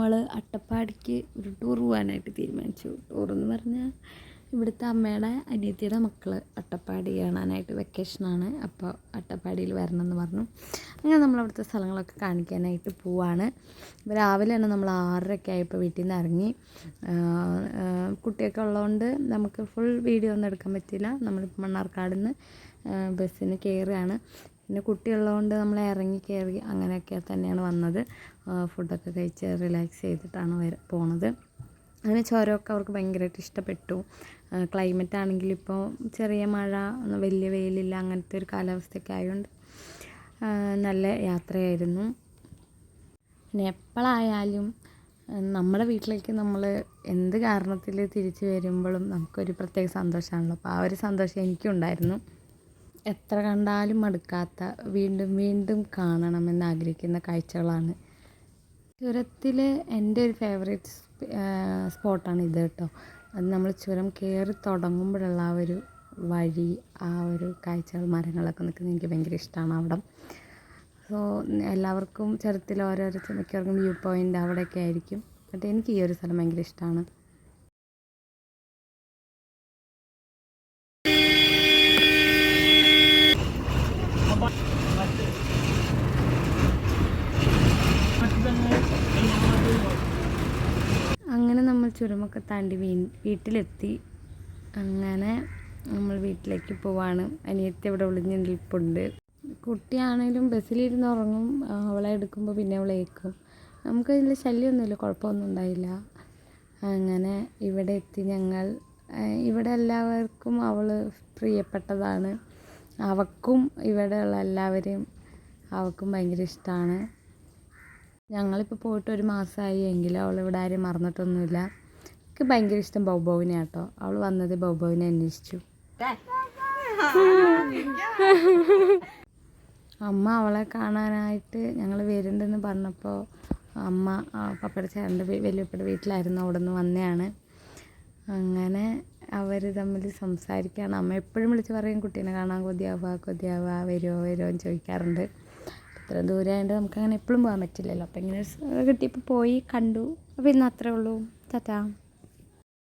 നമ്മൾ അട്ടപ്പാടിക്ക് ഒരു ടൂർ പോകാനായിട്ട് തീരുമാനിച്ചു. ടൂറെന്ന് പറഞ്ഞാൽ ഇവിടുത്തെ അമ്മയുടെ അനിയത്തിയുടെ മക്കൾ അട്ടപ്പാടി കാണാനായിട്ട് വെക്കേഷനാണ്. അപ്പോൾ അട്ടപ്പാടിയിൽ വരണം എന്ന് പറഞ്ഞു. അങ്ങനെ നമ്മളവിടുത്തെ സ്ഥലങ്ങളൊക്കെ കാണിക്കാനായിട്ട് പോവാണ്. രാവിലെ തന്നെ നമ്മൾ 6:30 ആയപ്പോൾ വീട്ടിൽ നിന്ന് ഇറങ്ങി. കുട്ടിയൊക്കെ ഉള്ളതുകൊണ്ട് നമുക്ക് ഫുൾ വീഡിയോ ഒന്നും എടുക്കാൻ പറ്റില്ല. നമ്മളിപ്പോൾ മണ്ണാർക്കാട് നിന്ന് ബസ്സിന് കയറുകയാണ്. പിന്നെ കുട്ടിയുള്ളതുകൊണ്ട് നമ്മൾ ഇറങ്ങി കയറി അങ്ങനെയൊക്കെ തന്നെയാണ് വന്നത്. ഫുഡൊക്കെ കഴിച്ച് റിലാക്സ് ചെയ്തിട്ടാണ് പോണത്. അങ്ങനെ ചുരമൊക്കെ അവർക്ക് ഭയങ്കരമായിട്ട് ഇഷ്ടപ്പെട്ടു. ക്ലൈമറ്റ് ആണെങ്കിൽ ഇപ്പോൾ ചെറിയ മഴ, വലിയ വെയിലില്ല, അങ്ങനത്തെ ഒരു കാലാവസ്ഥയൊക്കെ ആയതുകൊണ്ട് നല്ല യാത്രയായിരുന്നു. പിന്നെ എപ്പോഴായാലും നമ്മുടെ വീട്ടിലേക്ക് നമ്മൾ എന്ത് കാരണത്തിൽ തിരിച്ചു വരുമ്പോഴും നമുക്കൊരു പ്രത്യേക സന്തോഷമാണല്ലോ. അപ്പോൾ ആ ഒരു സന്തോഷം എനിക്കും ഉണ്ടായിരുന്നു. എത്ര കണ്ടാലും മടുക്കാത്ത, വീണ്ടും വീണ്ടും കാണണമെന്ന് ആഗ്രഹിക്കുന്ന കാഴ്ചകളാണ്. ചുരത്തിൽ എൻ്റെ ഒരു ഫേവറേറ്റ് സ്പോട്ടാണ് ഇത് കേട്ടോ. അത് നമ്മൾ ചുരം കയറി തുടങ്ങുമ്പോഴുള്ള ആ ഒരു വഴി, ആ ഒരു കാഴ്ചകൾ, മരങ്ങളൊക്കെ നിൽക്കുന്നത് എനിക്ക് ഭയങ്കര ഇഷ്ടമാണ് അവിടെ. സോ എല്ലാവർക്കും ചുരത്തിൽ ഓരോരോ മിക്കവർക്കും വ്യൂ പോയിൻ്റ് അവിടെയൊക്കെ ആയിരിക്കും. ബട്ട് എനിക്ക് ഈ ഒരു സ്ഥലം ഭയങ്കര ഇഷ്ടമാണ്. അങ്ങനെ നമ്മൾ ചുരമൊക്കെ താണ്ടി വീട്ടിലെത്തി. അങ്ങനെ നമ്മൾ വീട്ടിലേക്ക് പോവാണ്. അനിയത്തി ഇവിടെ ഒളിഞ്ഞ് നിൽപ്പുണ്ട്. കുട്ടിയാണെങ്കിലും ബസ്സിലിരുന്ന് ഉറങ്ങും. അവളെ എടുക്കുമ്പോൾ പിന്നെ അവളെ ഏൽക്കും. നമുക്കതിൽ ശല്യമൊന്നുമില്ല, കുഴപ്പമൊന്നും ഉണ്ടായില്ല. അങ്ങനെ ഇവിടെ എത്തി ഞങ്ങൾ. ഇവിടെ എല്ലാവർക്കും അവൾ പ്രിയപ്പെട്ടതാണ്. അവൾക്കും ഇവിടെയുള്ള എല്ലാവരെയും അവൾക്കും ഭയങ്കര ഇഷ്ടമാണ്. ഞങ്ങളിപ്പോൾ പോയിട്ട് 1 മാസമായി എങ്കിലും അവളിവിടെ ആരും മറന്നിട്ടൊന്നുമില്ല. എനിക്ക് ഭയങ്കര ഇഷ്ടം ബൗബൗവിനെ കേട്ടോ. അവൾ വന്നത് ബൗബൗവിനെ അന്വേഷിച്ചു. അമ്മ അവളെ കാണാനായിട്ട് ഞങ്ങൾ വരുന്നുണ്ടെന്ന് പറഞ്ഞപ്പോൾ അമ്മ പപ്പയുടെ ചേട്ടൻ്റെ വലിയപ്പയുടെ വീട്ടിലായിരുന്നു, അവിടെ നിന്ന് വന്നതാണ്. അങ്ങനെ അവർ തമ്മിൽ സംസാരിക്കുകയാണ്. അമ്മ എപ്പോഴും വിളിച്ച് പറയും കുട്ടീനെ കാണാൻ കൊതിയാവുക, വരുമോ എന്ന് ചോദിക്കാറുണ്ട്. ഇത്ര ദൂരമായതുകൊണ്ട് നമുക്കങ്ങനെ എപ്പോഴും പോകാൻ പറ്റില്ലല്ലോ. അപ്പോൾ ഇങ്ങനെ കിട്ടിയപ്പോൾ പോയി കണ്ടു. അപ്പോൾ ഇന്ന് അത്രേ ഉള്ളൂ. ടാറ്റാ.